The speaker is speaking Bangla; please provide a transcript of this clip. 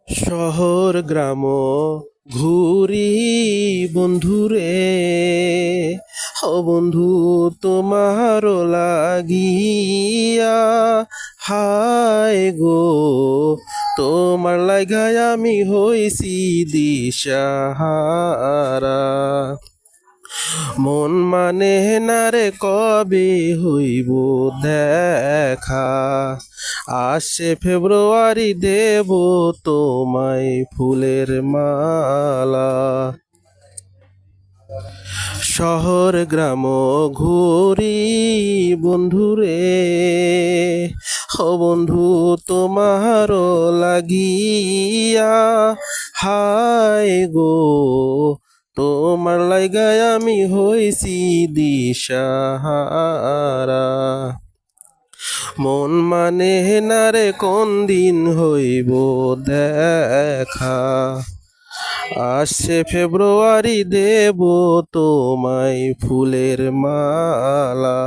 শহর গ্রাম ঘুরি বন্ধুরে, ও বন্ধু তোমার লাগিয়া, হায় গো তোমার লাগায় আমি হইছি দিশাহারা। মন মানে না রে কবে হইব দেখা, আসছে ফেব্রুয়ারি দেব তোমায় ফুলের মালা। শহর গ্রাম ঘুরি বন্ধুরে, ও বন্ধু তোমার লাগিয়া, হায় গো তোমার লাগায় আমি হইছি দিশাহারা। মন মানে না রে কোন দিন হইব দেখা, আসছে ফেব্রুয়ারি দেব তোমায় ফুলের মালা।